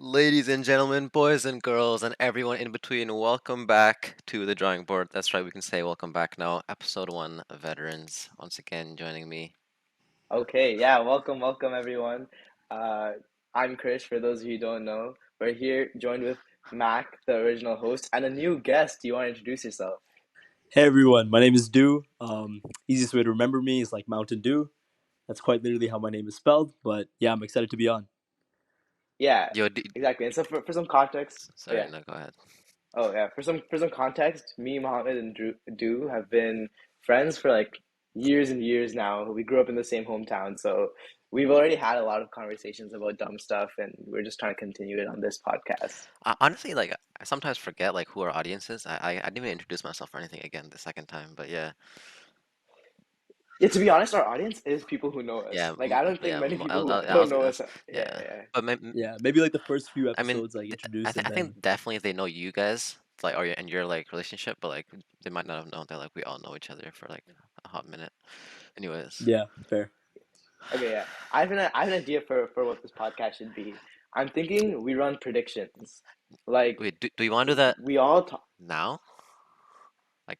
Ladies and gentlemen, boys and girls, and everyone in between, welcome back to the drawing board. That's right, we can say welcome back now. Episode 1, Veterans. Once again, joining me. Okay, yeah, welcome everyone. Uh, I'm Krish, for those of you who don't know. We're here joined with Mac, the original host, and a new guest. Do you want to introduce yourself? Hey everyone, my name is Dew. Easiest way to remember me is like Mountain Dew. That's quite literally how my name is spelled. But yeah, I'm excited to be on. Yeah, Yo, exactly. And so for some context, oh sorry, yeah, no, go ahead. for some context, me, Mohammed, and Dew have been friends for like years and years now. We grew up in the same hometown, so we've already had a lot of conversations about dumb stuff, and we're just trying to continue it on this podcast. Honestly, like, I sometimes forget, like, who our audience is. I didn't even introduce myself or anything again the second time, but yeah. Yeah, to be honest, our audience is people who know us. Yeah, Like, I don't think many people who I don't was know gonna, us. Yeah, yeah. yeah. But Yeah, maybe like the first few I mean, episodes like introduce I and then think definitely they know you guys, like, or and your like relationship, but like they might not have known that like we all know each other for like a hot minute. Anyways, yeah, fair. Okay, yeah. I have an idea for what this podcast should be. I'm thinking we run predictions. Like, wait, do you want to do that we all talk. now? Like,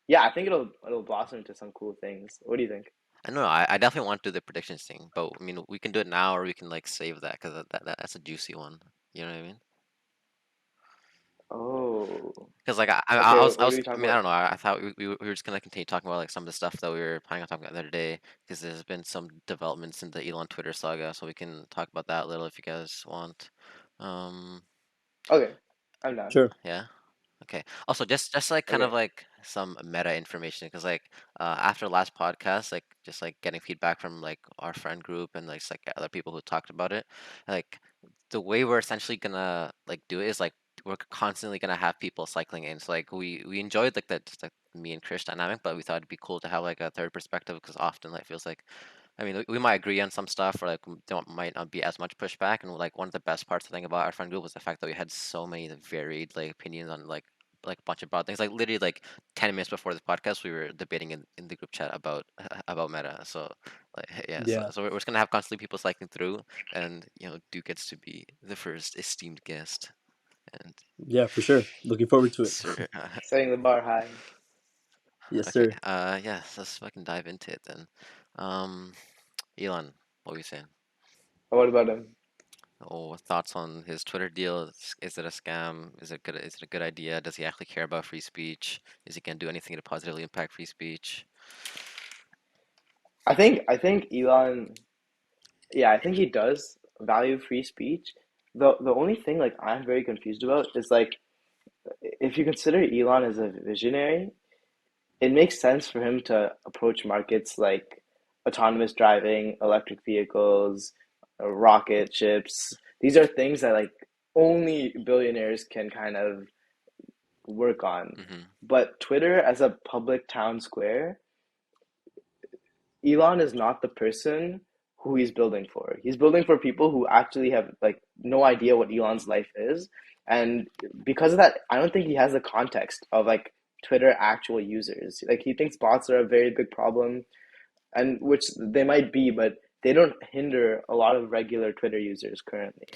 Yeah, I think it'll blossom into some cool things. What do you think? I don't know. I definitely want to do the predictions thing, but I mean, we can do it now, or we can like save that because that's a juicy one. You know what I mean? Oh, Because like okay. I What do was we talk I mean I about? don't know. I thought we were just gonna continue talking about like some of the stuff that we were planning on talking about the other day because there's been some developments in the Elon Twitter saga, so we can talk about that a little if you guys want. Um, Okay, I'm done. Sure. yeah. Okay. Also, just like kind of Okay. like some meta information, because like after last podcast, like just like getting feedback from like our friend group and like other people who talked about it, like the way we're essentially gonna like do it is like we're constantly gonna have people cycling in. So like we enjoyed like that just like me and Chris dynamic, but we thought it'd be cool to have like a third perspective because often like feels like I mean, we might agree on some stuff, or like don't might not be as much pushback. And like one of the best parts I think about our friend group was the fact that we had so many varied like opinions on like a bunch of broad things. Like literally like 10 minutes before this podcast, we were debating in the group chat about about meta. So like yeah, Yeah, so we're just gonna have constantly people cycling through, and Duke gets to be the first esteemed guest. And yeah, for sure. Looking forward to it. sir, Setting the bar high. Yes, okay, sir. yeah, so let's fucking dive into it then. Um, Elon, what were you saying? What about him? Oh, thoughts on his Twitter deal? Is it a scam? Is it good? Is it a good idea? Does he actually care about free speech? Is he gonna do anything to positively impact free speech? I think Elon. Yeah, I think he does value free speech. The only thing like I'm very confused about is like if you consider Elon as a visionary, it makes sense for him to approach markets like autonomous driving, electric vehicles, rocket ships. These are things that like only billionaires can kind of work on. Mm-hmm. But Twitter as a public town square, Elon is not the person who he's building for. He's building for people who actually have like no idea what Elon's life is. And because of that, I don't think he has the context of like Twitter actual users. Like he thinks bots are a very big problem, and which they might be, but they don't hinder a lot of regular Twitter users currently.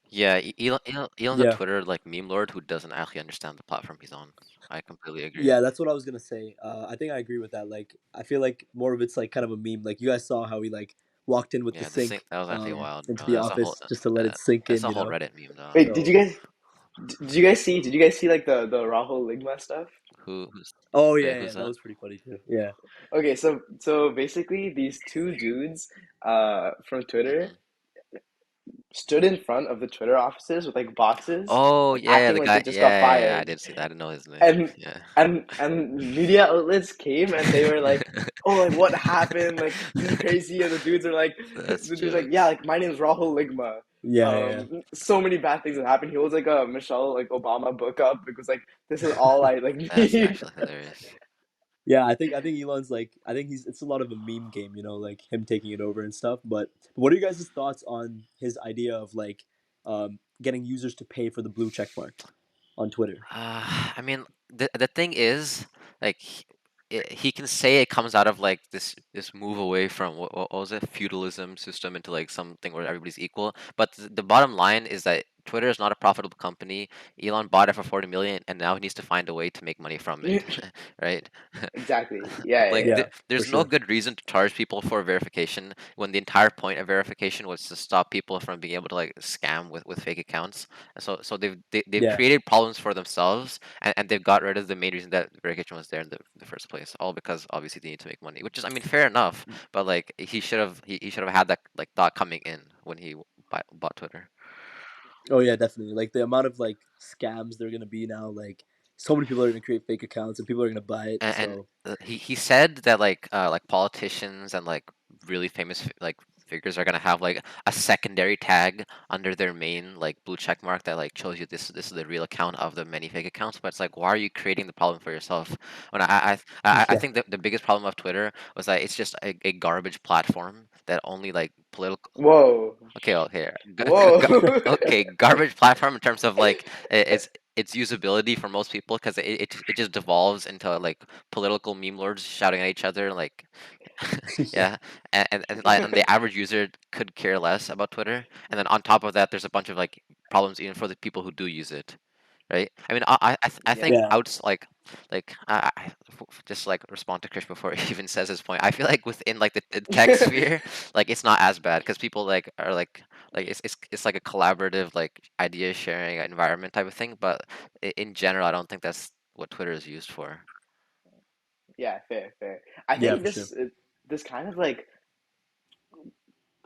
Yeah, Elon's a Yeah, Twitter like meme lord who doesn't actually understand the platform he's on. I completely agree. yeah, that's what I was gonna say. I think I agree with that. Like, I feel like more of it's like kind of a meme. Like, you guys saw how he like walked in with the Yeah, the sink sink that was actually wild, into bro. the office just to let it sink That's in. a You whole know. Reddit meme though. Wait, So, did you guys see the Rahul Ligma stuff? Who's oh wait, yeah, who's yeah, that that? was pretty funny too. Yeah. Okay, so basically these two dudes from Twitter Mm-hmm. stood in front of the Twitter offices with like boxes, Oh like yeah, acting the like they guy. just got Yeah, I fired. did see that. I didn't know his name. And Yeah. and media outlets came and they were like, "Oh, like what happened? Like this is crazy." And That's the dude's like, "Yeah, jokes. like my name's Rahul Ligma. Yeah, yeah, yeah. So many bad things have happened." He was like a Michelle like Obama book up because like this is all I like That's need. actually hilarious. Yeah, I think Elon's like I think he's it's a lot of a meme game, you know, like him taking it over and stuff. But what are you guys' thoughts on his idea of like getting users to pay for the blue check mark on Twitter? I mean, the thing is, like, he can say it comes out of like this move away from what was it, feudalism system into like something where everybody's equal. But the bottom line is that Twitter is not a profitable company. Elon bought it for 40 million, and now he needs to find a way to make money from it, right? Exactly. Yeah, yeah, Like yeah. Yeah, for there's no sure. good reason to charge people for verification when the entire point of verification was to stop people from being able to like scam with fake accounts. And so they've Yeah. created problems for themselves, and they've got rid of the main reason that verification was there in the first place, all because obviously they need to make money, which is, I mean, fair enough, but like he should have had that like thought coming in when he bought Twitter. Oh yeah, definitely. Like the amount of like scams they're gonna be now, like so many people are gonna create fake accounts and people are gonna buy it. And So he said that like politicians and like really famous like figures are gonna have like a secondary tag under their main like blue check mark that like shows you this is the real account of the many fake accounts. But it's like, why are you creating the problem for yourself? When I yeah, think that the biggest problem of Twitter was that it's just a garbage platform that only like political. Whoa. Okay, okay, Whoa. okay, garbage platform in terms of like its usability for most people, because it just devolves into like political meme lords shouting at each other, like yeah, yeah, and the average user could care less about Twitter, and then on top of that, there's a bunch of like problems even for the people who do use it, right? I mean, I Yeah. think yeah, outs like just like respond to Krish before he even says his point. I feel like within like the tech sphere, like it's not as bad because people like are like it's like a collaborative like idea sharing environment type of thing. But in general, I don't think that's what Twitter is used for. Yeah, fair, fair. I yeah, think for sure. this kind of like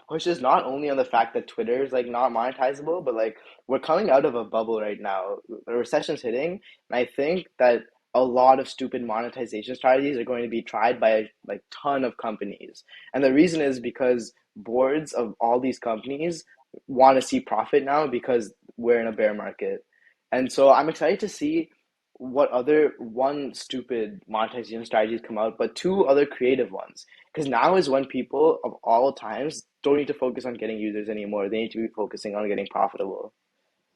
pushes not only on the fact that Twitter is like not monetizable, but like we're coming out of a bubble right now. The recession's hitting, and I think that a lot of stupid monetization strategies are going to be tried by a like ton of companies. And the reason is because boards of all these companies want to see profit now because we're in a bear market. And so I'm excited to see what other one stupid monetization strategies come out, but two other creative ones, because now is when people of all times don't need to focus on getting users anymore. They need to be focusing on getting profitable.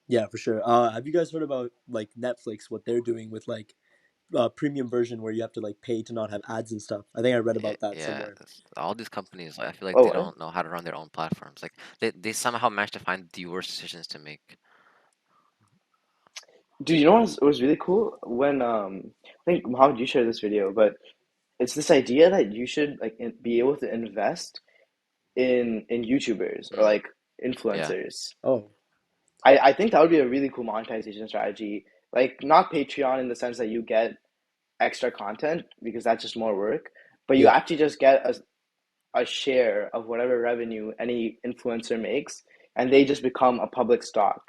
Yeah, for sure. Have you guys heard about like Netflix? What they're doing with like premium version where you have to like pay to not have ads and stuff. I think I read Yeah, about that yeah. somewhere. All these companies, I feel like Oh, they what? don't know how to run their own platforms. Like they somehow manage to find the worst decisions to make. Dude, you know what was really cool when I think Mohammed, you shared this video, but it's this idea that you should like be able to invest in YouTubers or Mm, like yeah, influencers. Oh, I think that would be a really cool monetization strategy. Like not Patreon in the sense that you get extra content because that's just more work, but you yeah. actually just get a share of whatever revenue any influencer makes, and they just become a public stock.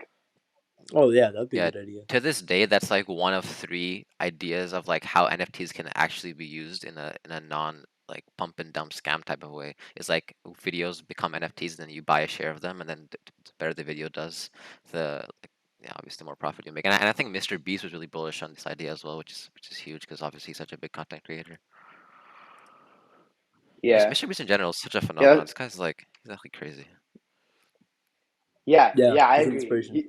Oh, yeah. That'd be a yeah. good idea. To this day, that's like one of three ideas of like how NFTs can actually be used in a non like pump and dump scam type of way. It's like videos become NFTs, then you buy a share of them, and then the better the video does, the like, yeah, obviously the more profit you make. And I think Mr. Beast was really bullish on this idea as well, which is huge because obviously he's such a big content creator. Yeah, Mr. Beast in general is such a yeah, phenomenon. This guy's like he's actually crazy. yeah, Yeah, yeah. I he's an agree. inspiration.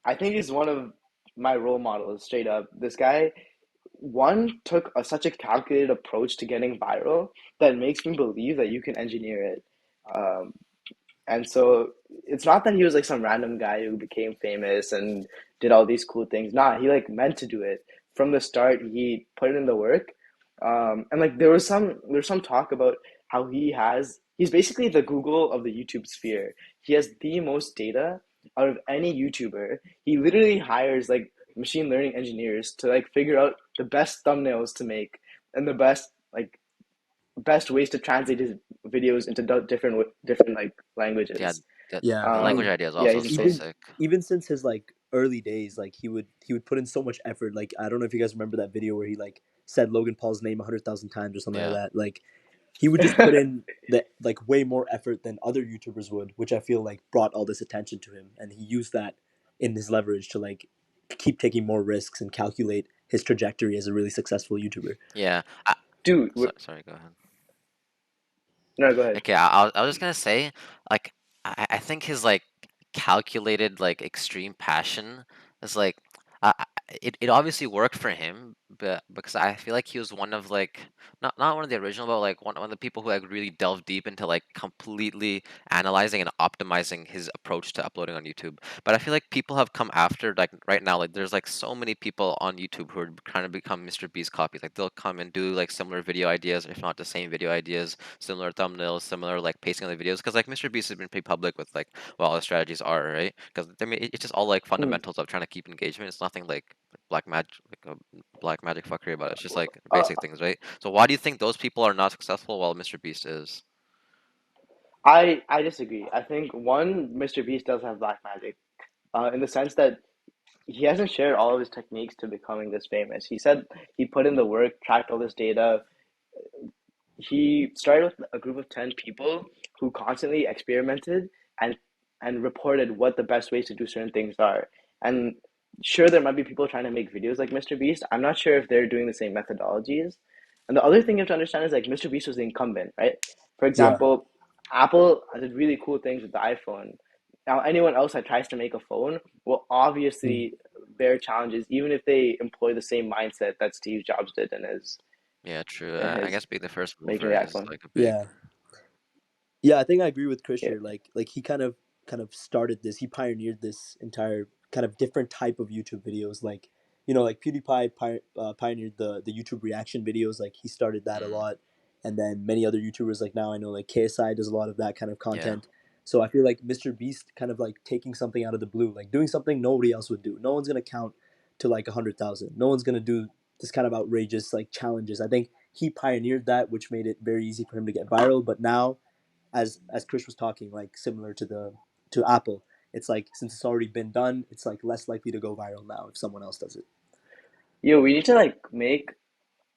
I think he's one of my role models. Straight up, this guy one took such a calculated approach to getting viral that makes me believe that you can engineer it. Um, And so it's not that he was like some random guy who became famous and did all these cool things. Nah, he like meant to do it from the start. He put in the work, and like there was some talk about how he's basically the Google of the YouTube sphere. He has the most data out of any YouTuber. He literally hires like machine learning engineers to like figure out the best thumbnails to make and the best ways to translate his videos into different like Yeah, languages. the Yeah, the I language mean, idea is Yeah, also he's so even insane. sick. even since his like early days, like he would put in so much effort. Like I don't know if you guys remember that video where he like said Logan Paul's name 100,000 times or something like Yeah. that. Like he would just put in the like way more effort than other YouTubers would, which I feel like brought all this attention to him, and he used that in his leverage to like keep taking more risks and calculate his trajectory as a really successful YouTuber. Yeah. Dude, Sorry, go ahead. no, go ahead. Okay, I was just gonna say, like, I think his like calculated like extreme passion is like, it obviously worked for him, but because I feel like he was one of like not one of the original, but like one of the people who like really delved deep into like completely analyzing and optimizing his approach to uploading on YouTube. But I feel like people have come after like right now, like there's like so many people on YouTube who are trying to become Mr. Beast copies. Like they'll come and do like similar video ideas, if not the same video ideas, similar thumbnails, similar like pacing of the videos. Because like Mr. Beast has been pretty public with like what all the strategies are, right? Because I mean it's just all like Hmm. fundamentals of trying to keep engagement. It's nothing like black magic, like a black magic fuckery about it. It's just like Uh, basic things, right? So why do you think those people are not successful while Mr. Beast is? I disagree. I think one, Mr. Beast does have black magic, in the sense that he hasn't shared all of his techniques to becoming this famous. He said he put in the work, tracked all this data, he started with a group of 10 people who constantly experimented and reported what the best ways to do certain things are. And sure, there might be people trying to make videos like Mr. Beast. I'm not sure if they're doing the same methodologies. And the other thing you have to understand is like Mr. Beast was the incumbent, right? For Yeah. example, Apple did really cool things with the iPhone. Now, anyone else that tries to make a phone will Mm. obviously bear challenges, even if they employ the same mindset that Steve Jobs did Yeah, true. in I his guess being the first making mover the is iPhone. like a big. Yeah. Yeah, I think I agree with Chris Yeah. here. Like he kind of started this. He pioneered this entire kind of different type of YouTube videos. Like like PewDiePie pioneered the YouTube reaction videos. Like he started that a Mm, lot, and then many other YouTubers like now I know like KSI does a lot of that kind of yeah, content. So I feel like Mr. Beast kind of like taking something out of the blue, like doing something nobody else would do. No one's gonna count to like 100,000. No one's gonna do this kind of outrageous like challenges. I think he pioneered that, which made it very easy for him to get viral. But now as Chris was talking, like similar to Apple, it's like since it's already been done, it's like less likely to go viral now if someone else does it. Yo, we need to like make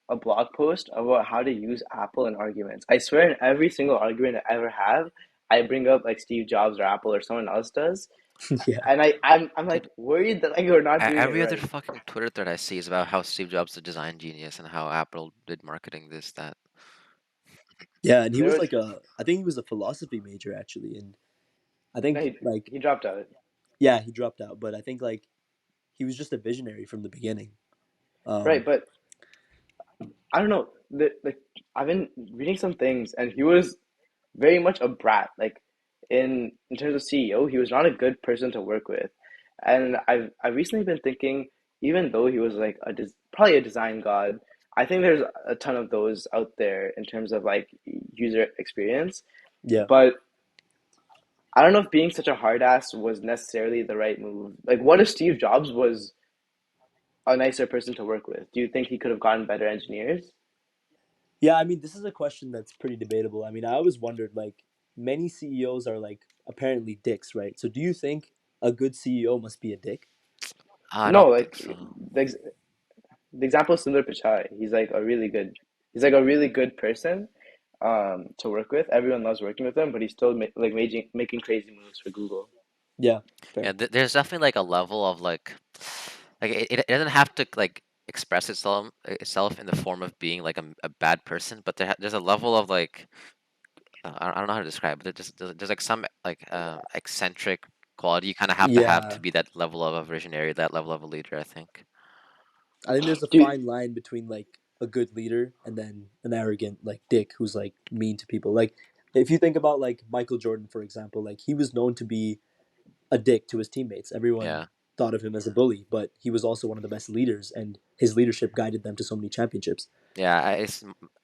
a blog post about how to use Apple in arguments. I swear, in every single argument I ever have, I bring up like Steve Jobs or Apple or someone else does, Yeah, and I'm like dude. worried that like we're not doing it Every other right. fucking Twitter thread I see is about how Steve Jobs is a design genius and how Apple did marketing this that. yeah, and he There was was like I think he was a philosophy major actually, and I no, think like he dropped out, yeah, he dropped out, but I think like he was just a visionary from the beginning. right? Um, But I don't know. The I've been reading some things, and he was very much a brat. Like in terms of CEO, he was not a good person to work with. And I've recently been thinking, even though he was like probably a design god, I think there's a ton of those out there in terms of like user experience. yeah, But I don't know if being such a hard ass was necessarily the right move. Like, what if Steve Jobs was a nicer person to work with? Do you think he could have gotten better engineers? yeah. I mean, this is a question that's pretty debatable. I mean, I always wondered like many CEOs are like apparently dicks, right? So do you think a good CEO must be a dick? I No, don't like think so. the example is Sundar Pichai. He's like a really good person to work with. Everyone loves working with him, but he's still like making crazy moves for Google. Yeah, Yeah, fair. there's definitely like a level of like it doesn't have to like express itself in the form of being like a bad person, but there's a level of like I don't know how to describe it. There's like some like eccentric quality you kind of have to Yeah, be that level of a visionary, that level of a leader, I think. I think there's a Dude, fine line between like a good leader and then an arrogant like dick who's like mean to people. Like if you think about like Michael Jordan for example, like he was known to be a dick to his teammates. Everyone Yeah. thought of him as a bully, but he was also one of the best leaders and his leadership guided them to so many championships. Yeah,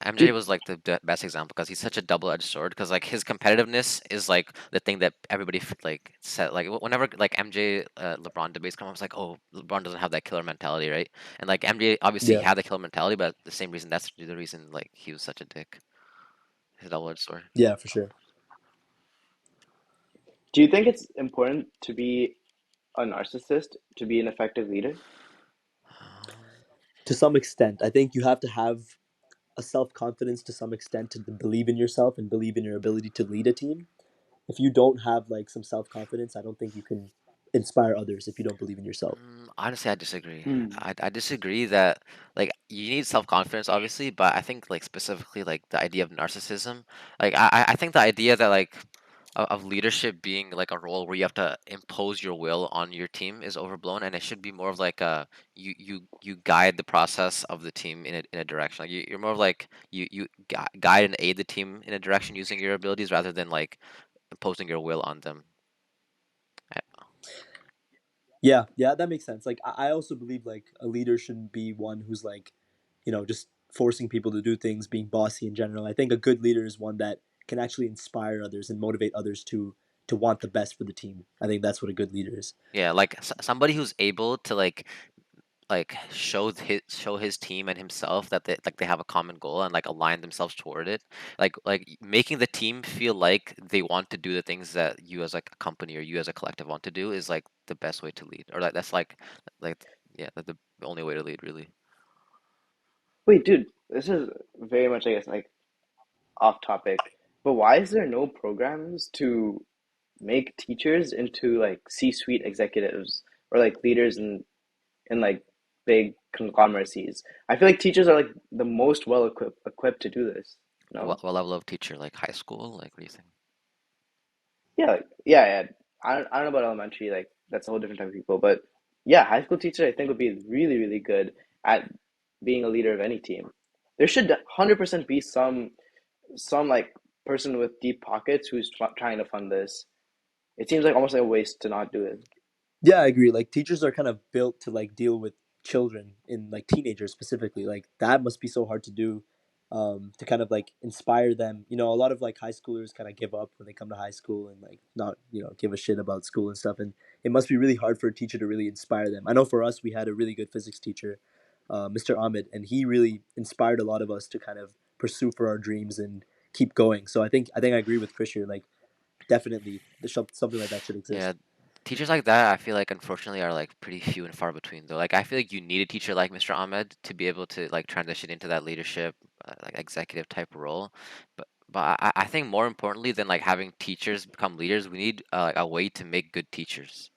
MJ dude, was like the best example because he's such a double-edged sword. Because like his competitiveness is like the thing that everybody like said. Like whenever like MJ LeBron debates come up, it's like, oh, LeBron doesn't have that killer mentality, right? And like MJ obviously he Yeah. had the killer mentality, but the same reason that's the reason like he was such a dick. His double-edged sword. Yeah, for sure. do you think it's important to be a narcissist to be an effective leader? To some extent, I think you have to have a self-confidence to some extent to believe in yourself and believe in your ability to lead a team. If you don't have like some self-confidence, I don't think you can inspire others if you don't believe in yourself. Honestly, I disagree. Hmm. I disagree that like you need self-confidence, obviously, but I think like specifically like the idea of narcissism, like I think the idea that like of leadership being like a role where you have to impose your will on your team is overblown, and it should be more of like a you guide the process of the team in a direction. Like you're more of like guide and aid the team in a direction using your abilities rather than like imposing your will on them. Yeah, yeah, that makes sense. Like I also believe like a leader shouldn't be one who's like, just forcing people to do things, being bossy in general. I think a good leader is one that can actually inspire others and motivate others to want the best for the team. I think that's what a good leader is. Yeah, like somebody who's able to like show his team and himself that they have a common goal and like align themselves toward it, like making the team feel like they want to do the things that you as like a company or you as a collective want to do is like the best way to lead, or like that's like yeah, the only way to lead really. Wait, dude, this is very much, I guess, like off topic, but why is there no programs to make teachers into like C-suite executives or like leaders in like big conglomeracies? I feel like teachers are like the most well equipped to do this. No? What level of teacher, like high school, like what do you think? Yeah, yeah, yeah. I don't know about elementary, like that's a whole different type of people, but yeah, high school teacher I think would be really, really good at being a leader of any team. There should 100% be some like person with deep pockets who's trying to fund this. It seems like almost like a waste to not do it. Yeah, I agree. Like teachers are kind of built to like deal with children and like teenagers specifically. Like that must be so hard to do, to kind of like inspire them. A lot of like high schoolers kind of give up when they come to high school and like not give a shit about school and stuff. And it must be really hard for a teacher to really inspire them. I know for us, we had a really good physics teacher, Mr. Ahmed, and he really inspired a lot of us to kind of pursue for our dreams and keep going. So I think I agree with Chris here. Like definitely, something like that should Yeah, exist. teachers like that, I feel like unfortunately are like pretty few and far between though. Like I feel like you need a teacher like Mr. Ahmed to be able to like transition into that leadership, like executive type role. But I think more importantly than like having teachers become leaders, we need like a way to make good teachers.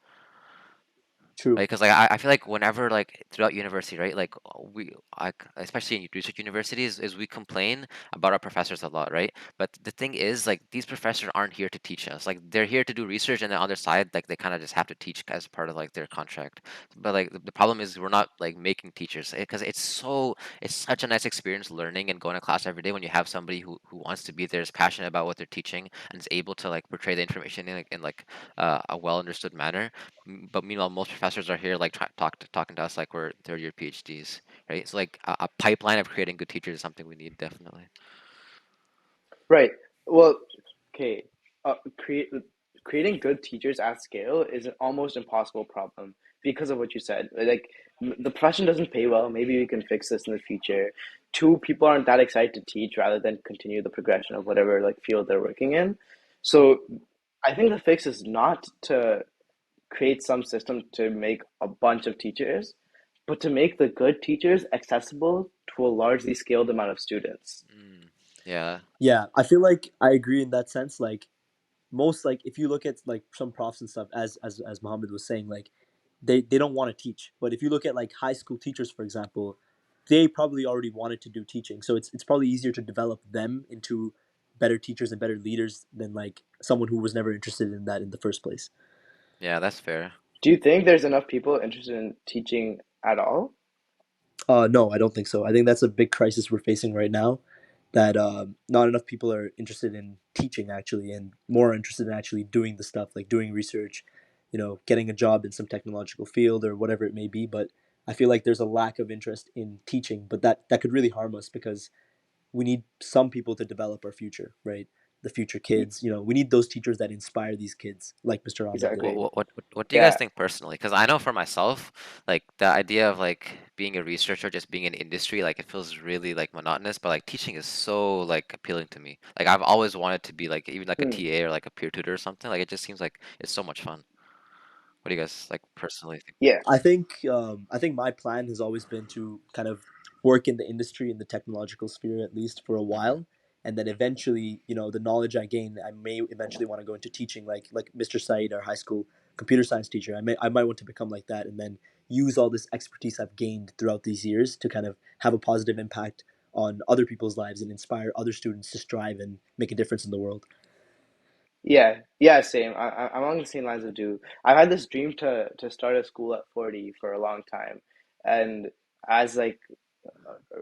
True. Right, because like I feel like whenever like throughout university, right, like we like especially in research universities, is we complain about our professors a lot, right? But the thing is, like these professors aren't here to teach us. Like they're here to do research, and the other side, like they kind of just have to teach as part of like their contract. But like the problem is we're not like making teachers because it's such a nice experience learning and going to class every day when you have somebody who wants to be there, is passionate about what they're teaching, and is able to like portray the information in a well understood manner. But meanwhile, most professors are here like talking to us like we're third year PhDs, right? So like a pipeline of creating good teachers is something we need definitely. Right. Well, okay. Uh, create Creating good teachers at scale is an almost impossible problem because of what you said. Like the profession doesn't pay well. Maybe we can fix this in the future. Two, people aren't that excited to teach rather than continue the progression of whatever like field they're working in. So I think the fix is not to create some system to make a bunch of teachers, but to make the good teachers accessible to a largely scaled amount of students. Yeah, Yeah, I feel like I agree in that sense. Like most, like if you look at like some profs and stuff, as Mohammed was saying, like they don't want to teach. But if you look at like high school teachers, for example, they probably already wanted to do teaching. So it's probably easier to develop them into better teachers and better leaders than like someone who was never interested in that in the first place. yeah, that's fair. Do you think there's enough people interested in teaching at all? No, I don't think so. I think that's a big crisis we're facing right now. That not enough people are interested in teaching actually, and more interested in actually doing the stuff like doing research, getting a job in some technological field or whatever it may be. But I feel like there's a lack of interest in teaching, but that could really harm us because we need some people to develop our future, right? The future kids. We need those teachers that inspire these kids, like Mr. Ahmed did. What Exactly. what what what do you guys Yeah. think personally? Because I know for myself, like the idea of like being a researcher, just being in industry, like it feels really like monotonous. But like teaching is so like appealing to me. Like I've always wanted to be like even like a Hmm. TA or like a peer tutor or something. Like it just seems like it's so much fun. What do you guys like personally think? Yeah. I think my plan has always been to kind of work in the industry in the technological sphere at least for a Hmm. while, and then eventually, the knowledge I gain, I may eventually want to go into teaching, like Mr. Said, our high school computer science teacher. I might want to become like that, and then use all this expertise I've gained throughout these years to kind of have a positive impact on other people's lives and inspire other students to strive and make a difference in the world. Yeah, yeah, same. I'm along the same lines of do. I've had this dream to start a school at 40 for a long time, and as like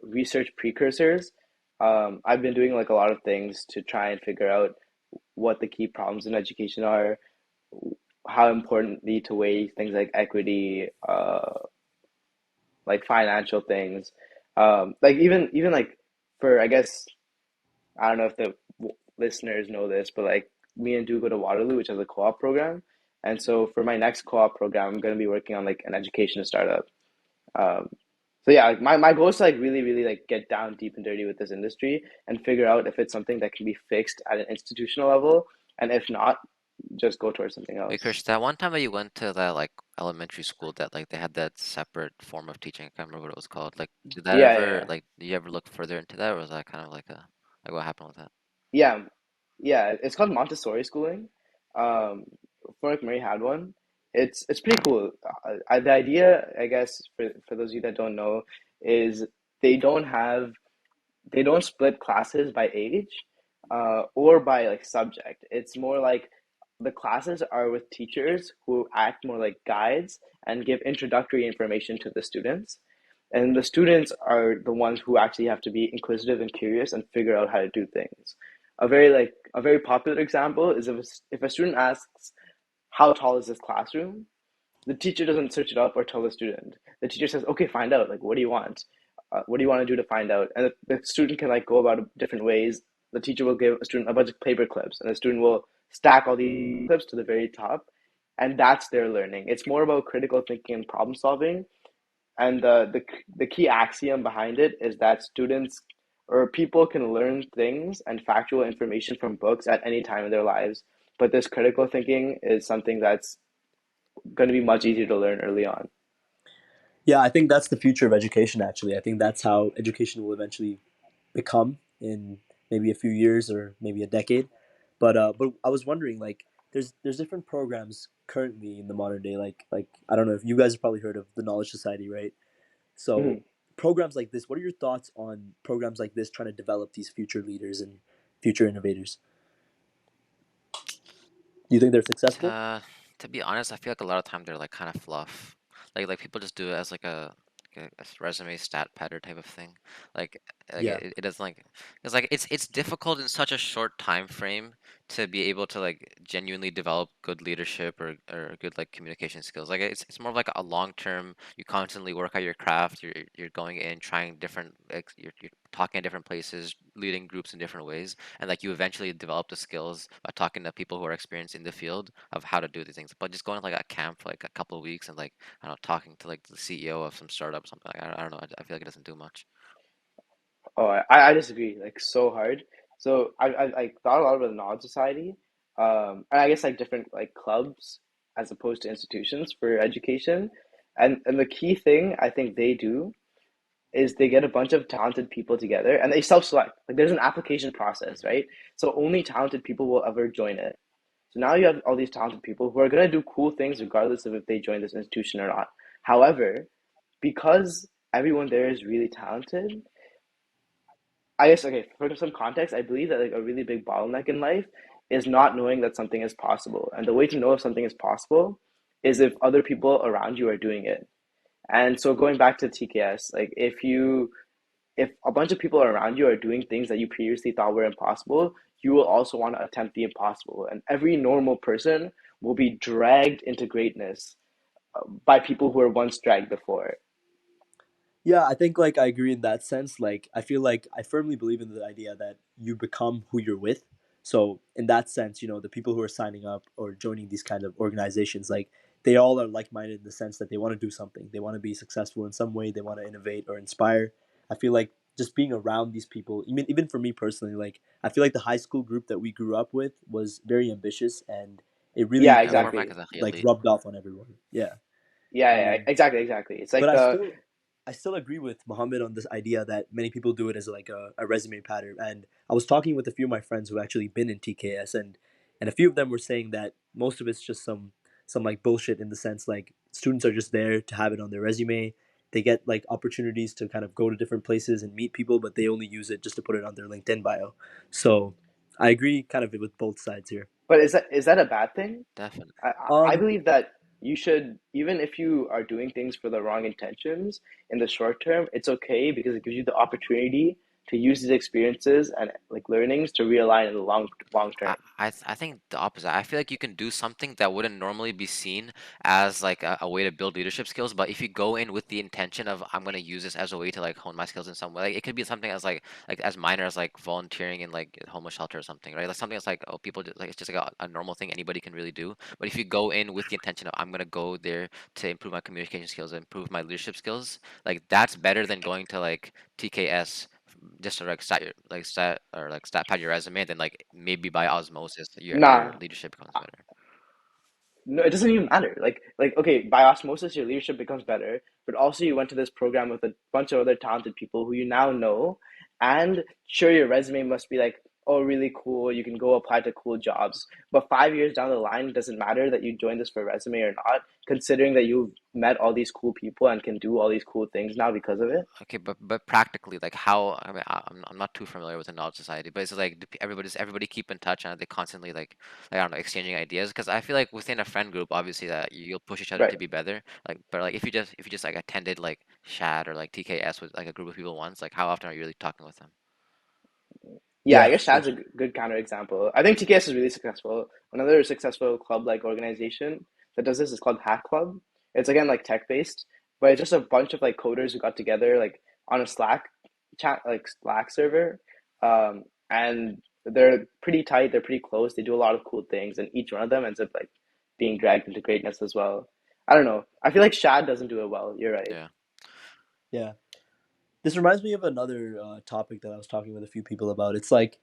research precursors, I've been doing like a lot of things to try and figure out what the key problems in education are, how important they to weigh things like equity, like financial things, like even like for I guess I don't know if the listeners know this, but like me and do go to Waterloo, which is a co-op program, and so for my next co-op program, I'm going to be working on like an education startup. Um, so yeah, like my goal is to like really like get down deep and dirty with this industry and figure out if it's something that can be fixed at an institutional level, and if not, just go towards something Wait, else. Krish, that one time that you went to that like elementary school that like they had that separate form of teaching, I can't remember what it was called. Like, did that Yeah, ever yeah, like did you ever look further into that, or was that kind of like what happened with that? yeah, yeah. It's called Montessori schooling. Um, Fort McMurray had one. It's pretty cool. The idea, I guess, for those of you that don't know, is they don't have they don't split classes by age or by like subject. It's more like the classes are with teachers who act more like guides and give introductory information to the students. And the students are the ones who actually have to be inquisitive and curious and figure out how to do things. A very popular example is if a student asks, "How tall is this classroom?" The teacher doesn't search it up or tell the student. The teacher says, "Okay, find out. Like, what do you want? What do you want to do to find out?" And the student can like go about it different ways. The teacher will give a student a bunch of paper clips, and the student will stack all these clips to the very top, and that's their learning. It's more about critical thinking and problem solving. And the key axiom behind it is that students or people can learn things and factual information from books at any time in their lives. But this critical thinking is something that's going to be much easier to learn early on. Yeah, I think that's the future of education. Actually, I think that's how education will eventually become in maybe a few years or maybe a decade. But I was wondering, like, there's different programs currently in the modern day. Like I don't know if you guys have probably heard of the Knowledge Society, right? So Mhm. programs like this, what are your thoughts on programs like this trying to develop these future leaders and future innovators? Do you think they're successful? Uh, to be honest, I feel like a lot of time they're like kind of fluff. Like people just do it as like a resume stat pattern type of thing. Like Yeah. it doesn't like it's like it's difficult in such a short time frame to be able to like genuinely develop good leadership or good like communication skills. Like it's more of like a long term. You constantly work at your craft. You're going in trying different like you're talking at different places, leading groups in different ways, and like you eventually develop the skills by talking to people who are experienced in the field of how to do these things. But just going to like a camp for like a couple of weeks and like I don't know talking to like the CEO of some startup or something like I don't know. I feel like it doesn't do much. Oh, I disagree, like so hard. So I thought a lot about the Knowledge Society, and I guess like different like clubs as opposed to institutions for education, and the key thing I think they do is they get a bunch of talented people together and they self-select. Like there's an application process, right? So only talented people will ever join it. So now you have all these talented people who are gonna do cool things regardless of if they join this institution or not. However, because everyone there is really talented, I guess okay, for some context, I believe that like a really big bottleneck in life is not knowing that something is possible. And the way to know if something is possible is if other people around you are doing it. And so going back to TKS, like if a bunch of people around you are doing things that you previously thought were impossible, you will also want to attempt the impossible. And every normal person will be dragged into greatness by people who were once dragged before. Yeah, I think like I agree in that sense. Like I feel like I firmly believe in the idea that you become who you're with. So in that sense, the people who are signing up or joining these kind of organizations, like they all are like-minded in the sense that they want to do something. They want to be successful in some way. They want to innovate or inspire. I feel like just being around these people, even for me personally, like I feel like the high school group that we grew up with was very ambitious and it really Yeah, Yeah, kind of format exactly. is actually like elite. rubbed off on everyone. Yeah. Yeah, yeah, Um, exactly, exactly. It's but like the I still agree with Mohammed on this idea that many people do it as like a resume pattern. And I was talking with a few of my friends who actually been in TKS, and a few of them were saying that most of it's just some like bullshit in the sense like students are just there to have it on their resume. They get like opportunities to kind of go to different places and meet people, but they only use it just to put it on their LinkedIn bio. So I agree kind of with both sides here. But is that a bad thing? Definitely. I Um, believe that you should, even if you are doing things for the wrong intentions in the short term, it's okay because it gives you the opportunity to use these experiences and like learnings to realign in the long term. I think the opposite. I feel like you can do something that wouldn't normally be seen as like a way to build leadership skills, but if you go in with the intention of I'm gonna use this as a way to like hone my skills in some way, like it could be something as like as minor as like volunteering in like a homeless shelter or something, right? Like something that's like oh people just, like it's just like a normal thing anybody can really do. But if you go in with the intention of I'm gonna go there to improve my communication skills, improve my leadership skills, like that's better than going to like TKS just to like stat or like stat pad your resume, then like maybe by osmosis your Nah, leadership becomes better. no, it doesn't even matter. Like okay, by osmosis, your leadership becomes better, but also you went to this program with a bunch of other talented people who you now know, and sure, your resume must be like, oh, really cool. You can go apply to cool jobs, but 5 years down the line, it doesn't matter that you joined this for resume or not, considering that you've met all these cool people and can do all these cool things now because of it. Okay, but practically, like how I mean, I'm not too familiar with the knowledge society, but it's like everybody keep in touch and they constantly like I don't know exchanging ideas because I feel like within a friend group, obviously that you'll push each other to Right. be better. Like, but like if you just like attended like Shad or like TKS with like a group of people once, like how often are you really talking with them? Yeah, I yeah, guess yeah, Shad's a good counterexample. I think TKS is really successful. Another successful club like organization that does this is called Hack Club. It's again like tech based, but it's just a bunch of like coders who got together like on a Slack chat like Slack server. And they're pretty tight, they're pretty close, they do a lot of cool things, and each one of them ends up like being dragged into greatness as well. I don't know. I feel like Shad doesn't do it well. You're right. Yeah, yeah. This reminds me of another topic that I was talking with a few people about. It's like,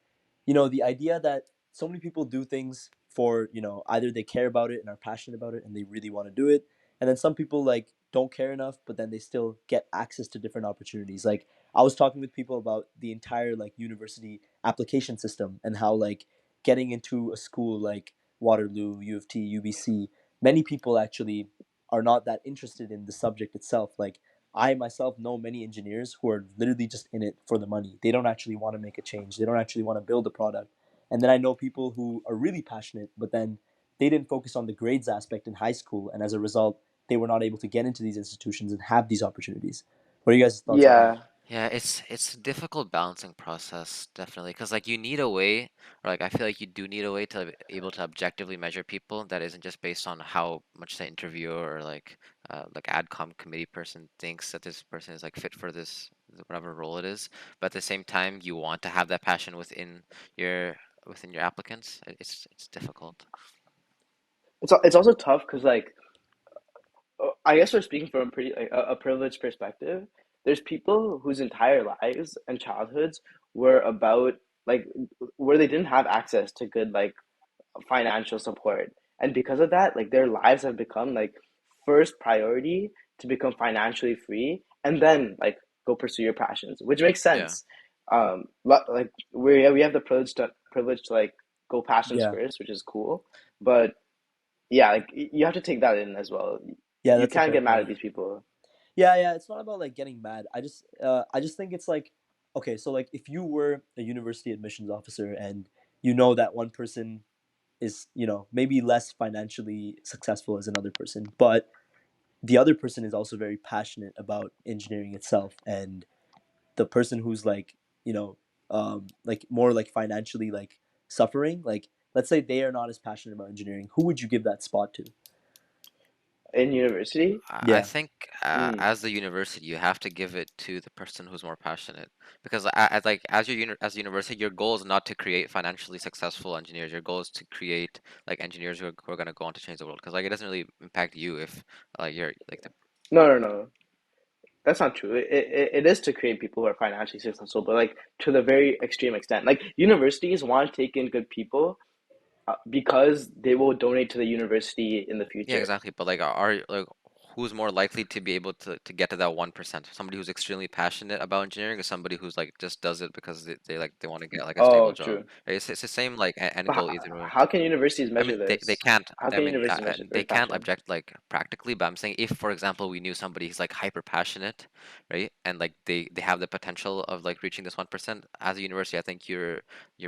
the idea that so many people do things for, either they care about it and are passionate about it and they really want to do it. And then some people like don't care enough, but then they still get access to different opportunities. Like I was talking with people about the entire like university application system and how like getting into a school like Waterloo, U of T, UBC, many people actually are not that interested in the subject itself. Like I myself know many engineers who are literally just in it for the money. They don't actually want to make a change. They don't actually want to build a product. And then I know people who are really passionate, but then they didn't focus on the grades aspect in high school. And as a result, they were not able to get into these institutions and have these opportunities. What are you guys' thoughts on that? Yeah. yeah, it's a difficult balancing process, definitely, because like you need a way, or like I feel like you do need a way to be able to objectively measure people that isn't just based on how much the interviewer or like adcom committee person thinks that this person is like fit for this whatever role it is. But at the same time, you want to have that passion your within your applicants. It's difficult. It's also tough because like I guess we're speaking from a pretty like a privileged perspective. There's people whose entire lives and childhoods were about like where they didn't have access to good like financial support, and because of that, like their lives have become like first priority to become financially free, and then like go pursue your passions, which makes Yeah. sense. Like we have the privilege to like go passions Yeah. first, which is cool, but yeah, like you have to take that in as well. Yeah, You that's a can't fair get mad at point. these people. Yeah, yeah, it's not about like getting mad. I just think it's like okay, so like if you were a university admissions officer and you know that one person is, maybe less financially successful as another person, but the other person is also very passionate about engineering itself, and the person who's like, like more like financially like suffering, like let's say they are not as passionate about engineering, who would you give that spot to? In university. I Yeah. think Mm. as the university, you have to give it to the person who's more passionate because as like as a university, your goal is not to create financially successful engineers. Your goal is to create like engineers who are going to go on to change the world. Because like it doesn't really impact you if you're like the No, no, no. That's not true. It is to create people who are financially successful, but like to the very extreme extent. Like universities want to take in good people because they will donate to the university in the yeah future. exactly. But like are like who's more likely to be able to get to that 1%? Somebody who's extremely passionate about engineering, or somebody who's like just does it because they want to get like a stable Oh, job? true. Right? It's the same like end But goal either way. how can universities I measure mean, they this? can't. How I can mean, universities measure they their can't passion? object like practically, but I'm saying if, for example, we knew somebody who's like hyper passionate, right, and like they have the potential of like reaching this 1%, as a university, I think your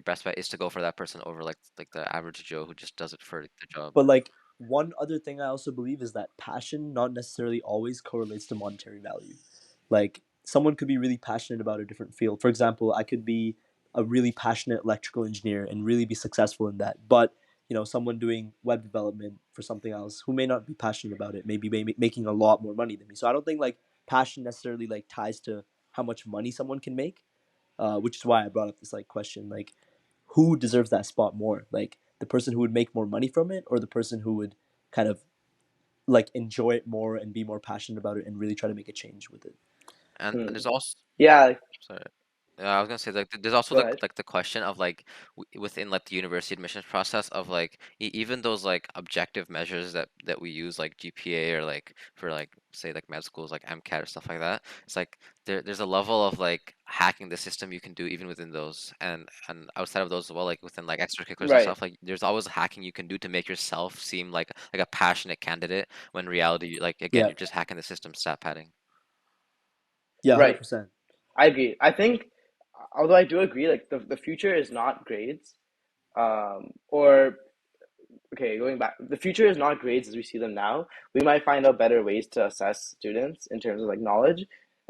best bet is to go for that person over like the average Joe who just does it for the job. But like one other thing I also believe is that passion not necessarily always correlates to monetary value. Like someone could be really passionate about a different field. For example, I could be a really passionate electrical engineer and really be successful in that. But someone doing web development for something else who may not be passionate about it, maybe making a lot more money than me. So I don't think like passion necessarily like ties to how much money someone can make. Which is why I brought up this like question, like who deserves that spot more, like the person who would make more money from it, or the person who would kind of like enjoy it more and be more passionate about it and really try to make a change with it. And Hmm. there's also Yeah, sorry. Yeah, I was gonna say like there's also go ahead. the question of like within like the university admissions process of like even those like objective measures that we use like GPA or like for like say like med schools like MCAT or stuff like that. It's like there's a level of like hacking the system you can do even within those and outside of those as well like within like extracurriculars and Right. stuff like there's always hacking you can do to make yourself seem like a passionate candidate when in reality like again Yeah, you're just hacking the system stat padding. yeah, Right. 100%. I agree. I think, although I do agree, like the future is not grades. Or okay, going back, the future is not grades as we see them now. We might find out better ways to assess students in terms of like knowledge.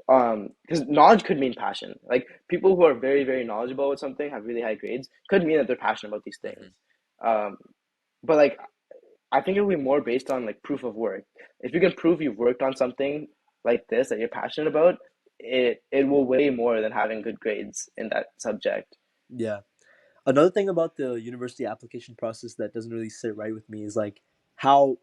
Because knowledge could mean passion. Like people who are very, very knowledgeable with something have really high grades could mean that they're passionate about these things. Hmm. Um, but like I think it will be more based on like proof of work. If you can prove you've worked on something like this that you're passionate about, it will weigh more than having good grades in that subject. Yeah. Another thing about the university application process that doesn't really sit right with me is like how,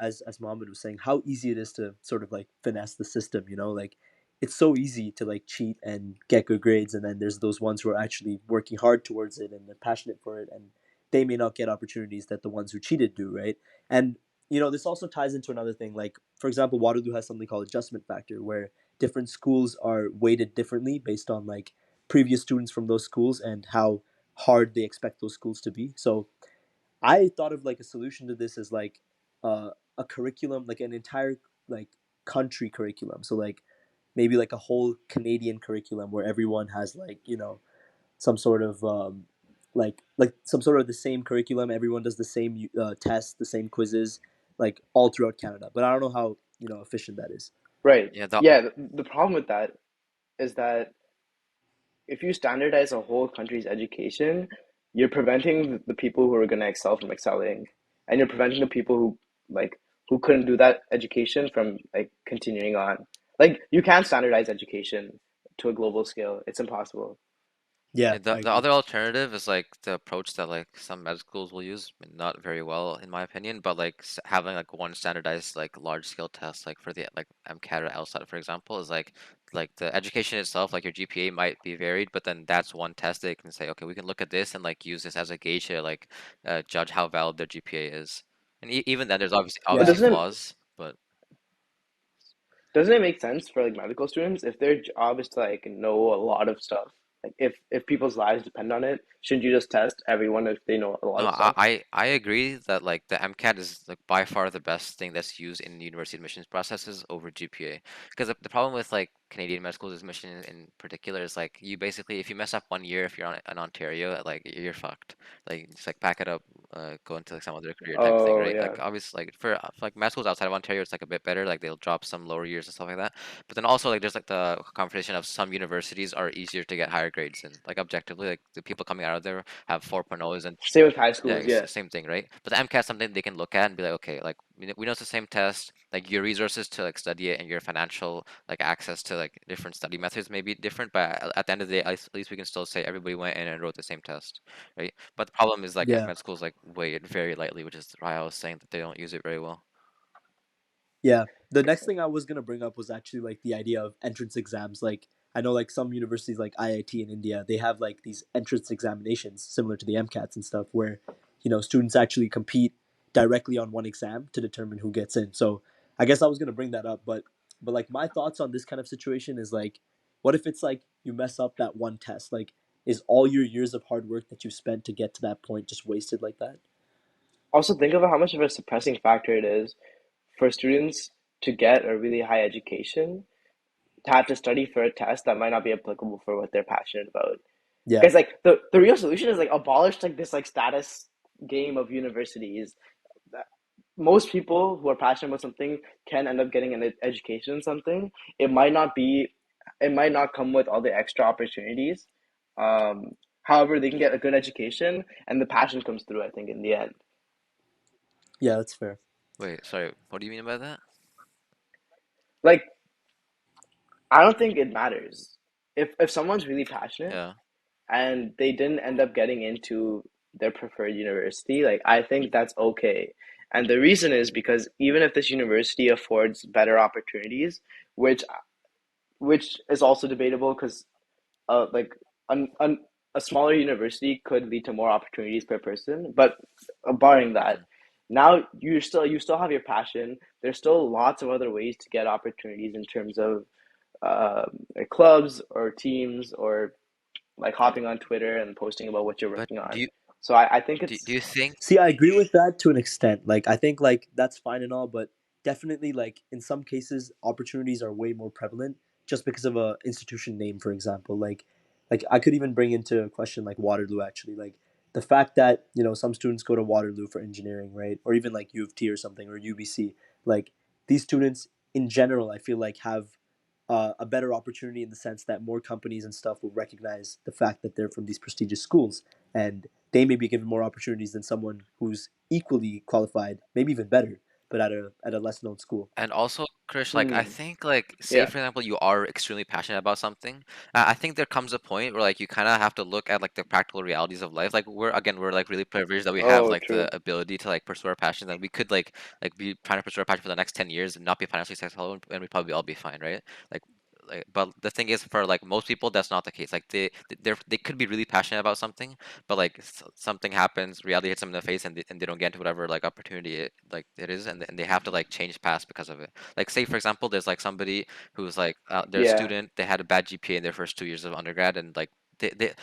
as Mohammed was saying, how easy it is to sort of like finesse the system, like it's so easy to like cheat and get good grades, and then there's those ones who are actually working hard towards it and they're passionate for it, and they may not get opportunities that the ones who cheated do, right? And this also ties into another thing, like for example, Waterloo has something called adjustment factor, where different schools are weighted differently based on like previous students from those schools and how hard they expect those schools to be. So I thought of like a solution to this as like a curriculum, like an entire like country curriculum. So like maybe like a whole Canadian curriculum where everyone has like some sort of like some sort of the same curriculum. Everyone does the same tests, the same quizzes, like all throughout Canada. But I don't know how efficient that is. Right. Yeah, the Yeah, the problem with that is that if you standardize a whole country's education, you're preventing the people who are going to excel from excelling, and you're preventing the people like who couldn't do that education from like continuing on. Like you can't standardize education to a global scale. It's impossible. Yeah, Yeah, I the agree. other alternative is like the approach that like some med schools will use, not very well in my opinion, but like having like one standardized like large scale test like for the like MCAT or LSAT for example is like the education itself like your GPA might be varied, but then that's one test they can say okay we can look at this and like use this as a gauge to like judge how valid their GPA is, and even then there's But Yeah, obviously flaws, but doesn't it make sense for like medical students if their job is to like know a lot of stuff? Like if people's lives depend on it, shouldn't you just test everyone if they know a lot no, of stuff? I agree that like the MCAT is like by far the best thing that's used in university admissions processes over GPA. Because the problem with like Canadian med schools admission in particular is like you basically if you mess up one year if you're on in Ontario like you're fucked. Like just like pack it up, go into like some other career type thing, Oh right? yeah. Like obviously like for like med schools outside of Ontario it's like a bit better. Like they'll drop some lower years and stuff like that. But then also like there's like the confrontation of some universities are easier to get higher grades in. Like objectively like the people coming out of there have 4.0s and Same with high yeah, schools, it's yeah. the same thing, right? But the MCAT is something they can look at and be like, okay, like we know it's the same test. Like your resources to like study it and your financial like access to like different study methods may be different, but at the end of the day, at least we can still say everybody went in and wrote the same test, right? But the problem is like yeah. med schools like weigh it very lightly, which is why I was saying that they don't use it very well. Yeah. The next thing I was gonna bring up was actually like the idea of entrance exams. Like I know like some universities like IIT in India, they have like these entrance examinations similar to the MCATs and stuff where, students actually compete directly on one exam to determine who gets in. So I guess I was gonna bring that up, but like my thoughts on this kind of situation is like, what if it's like you mess up that one test? Like, is all your years of hard work that you spent to get to that point just wasted like that? Also, think about how much of a suppressing factor it is for students to get a really high education to have to study for a test that might not be applicable for what they're passionate about. Yeah, Because like the real solution is like abolish like this like status game of universities. Most people who are passionate about something can end up getting an education in something. It might not be, it might not come with all the extra opportunities. However, they can get a good education, and the passion comes through. I think in the end, yeah, that's fair. Wait, sorry. What do you mean by that? like I don't think it matters if someone's really passionate Yeah. and they didn't end up getting into their preferred university, like I think that's okay. And the reason is because even if this university affords better opportunities, which which is also debatable because like an, a smaller university could lead to more opportunities per person, but barring that, Hmm. now you still have your passion. There's still lots of other ways to get opportunities in terms of uh, clubs or teams or like hopping on Twitter and posting about what you're But working do on. you So I think do you think? See, I agree with that to an extent. Like, I think like that's fine and all, but definitely like in some cases, opportunities are way more prevalent just because of a institution name, for example. Like I could even bring into a question like Waterloo. Actually, like the fact that some students go to Waterloo for engineering, right, or even like U of T or something or UBC. Like these students in general, I feel like have a better opportunity in the sense that more companies and stuff will recognize the fact that they're from these prestigious schools, and they may be given more opportunities than someone who's equally qualified, maybe even better, but at a less known school. And also, Krish, like I hmm, think, like say yeah, for example, you are extremely passionate about something. I think there comes a point where like you kind of have to look at like the practical realities of life. Like we're like really privileged that we have oh like true, the ability to like pursue our passions, and we could like be trying to pursue our passion for the next 10 years and not be financially successful, and we'd probably all be fine, right? Like. But the thing is, for like most people, that's not the case. Like they could be really passionate about something, but like something happens, reality hits them in the face, and they don't get into whatever like opportunity it is, and they have to like change paths because of it. Like say for example, there's like somebody who's like they're a yeah. student, they had a bad GPA in their first 2 years of undergrad, and like they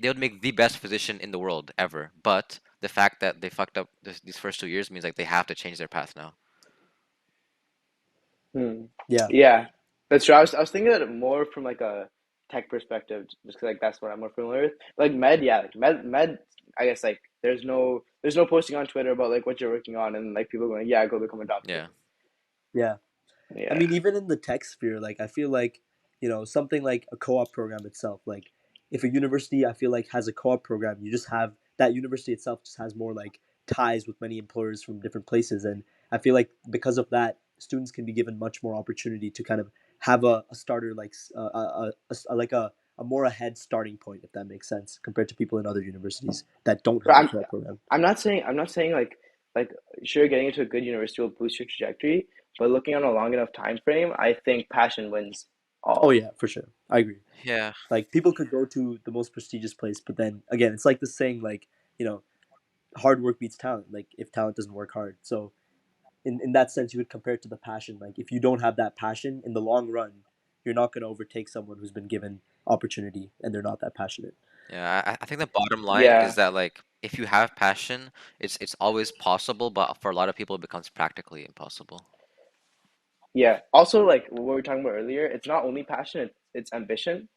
would make the best physician in the world ever, but the fact that they fucked up these first 2 years means like they have to change their path now. Hmm. Yeah, Yeah, that's true. I was thinking of it more from like a tech perspective, just 'cause like that's what I'm more familiar with. Like med, yeah, like med. I guess like there's no posting on Twitter about like what you're working on and like people going, yeah, go become a doctor. Yeah. yeah. I Yeah, mean, even in the tech sphere, like I feel like something like a co-op program itself. Like if a university, I feel like has a co-op program, you just have that university itself just has more like ties with many employers from different places, and I feel like because of that, students can be given much more opportunity to kind of have a starter like like a more ahead starting point, if that makes sense, compared to people in other universities that don't but have a co-op program. I'm not saying like sure getting into a good university will boost your trajectory, but looking on a long enough time frame, I think passion wins Oh all. yeah, for sure, I agree. Yeah. Like people could go to the most prestigious place, but then again, it's like the saying, like you know, hard work beats talent. Like if talent doesn't work hard, so in that sense, you would compare it to the passion. Like if you don't have that passion in the long run, you're not going to overtake someone who's been given opportunity and they're not that passionate. Yeah, I think the bottom line is Yeah, that like if you have passion, it's always possible, but for a lot of people it becomes practically impossible. yeah. Also, like what we were talking about earlier, it's not only passion, it's ambition.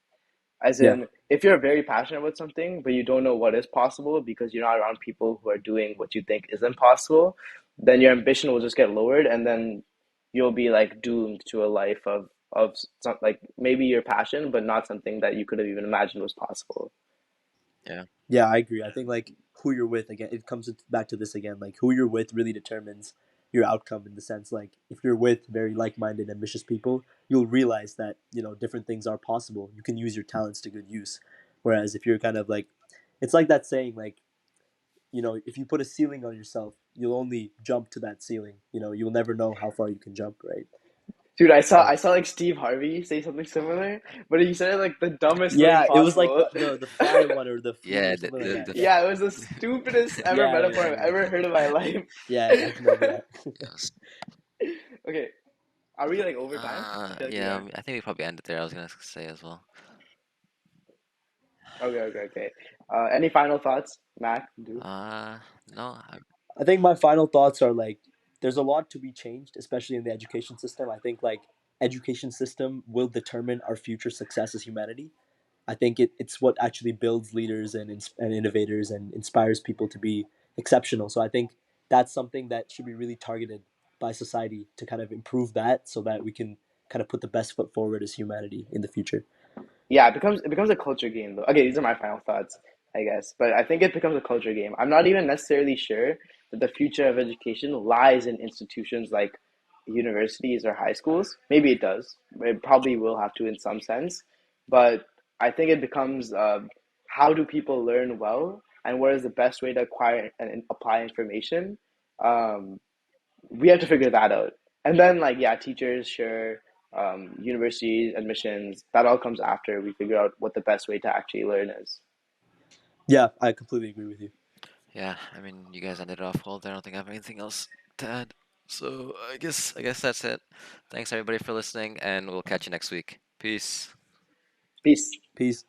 As Yeah, in, if you're very passionate about something, but you don't know what is possible because you're not around people who are doing what you think isn't possible, then your ambition will just get lowered, and then you'll be like doomed to a life of some, like maybe your passion, but not something that you could have even imagined was possible. Yeah. yeah, I agree. I think like who you're with again, it comes back to this again. Like who you're with really determines your outcome in the sense like if you're with very like-minded, ambitious people, you'll realize that different things are possible. You can use your talents to good use. Whereas if you're kind of like, it's like that saying like if you put a ceiling on yourself, you'll only jump to that ceiling. You'll never know how far you can jump, right? Dude, So I saw like Steve Harvey say something similar, but he said it like the dumbest way yeah, it was like possible. the fly one or the flea Yeah, or something like that. Yeah, Yeah, it was the stupidest ever yeah, yeah, metaphor I've yeah, ever heard in my life. yeah. I remember that. yes. Okay, Are we like over time? I feel like we Yeah, are. I think we probably ended there. I was gonna say as well. Okay, okay, okay. Any final thoughts, Mac? Do Uh, no, I think my final thoughts are like there's a lot to be changed, especially in the education system. I think like education system will determine our future success as humanity. I think it's what actually builds leaders and innovators and inspires people to be exceptional. So I think that's something that should be really targeted by society to kind of improve that so that we can kind of put the best foot forward as humanity in the future. Yeah, it becomes a culture game though. Okay, these are my final thoughts, I guess. But I think it becomes a culture game. I'm not even necessarily sure that the future of education lies in institutions like universities or high schools. Maybe it does. It probably will have to in some sense. But I think it becomes how do people learn well and what is the best way to acquire and apply information. Um, we have to figure that out. And then like yeah, teachers, sure, universities, admissions, that all comes after we figure out what the best way to actually learn is. Yeah, I completely agree with you. yeah. I mean, you guys ended it off well there. I don't think I have anything else to add. So I guess that's it. Thanks everybody for listening, and we'll catch you next week. Peace. Peace. Peace.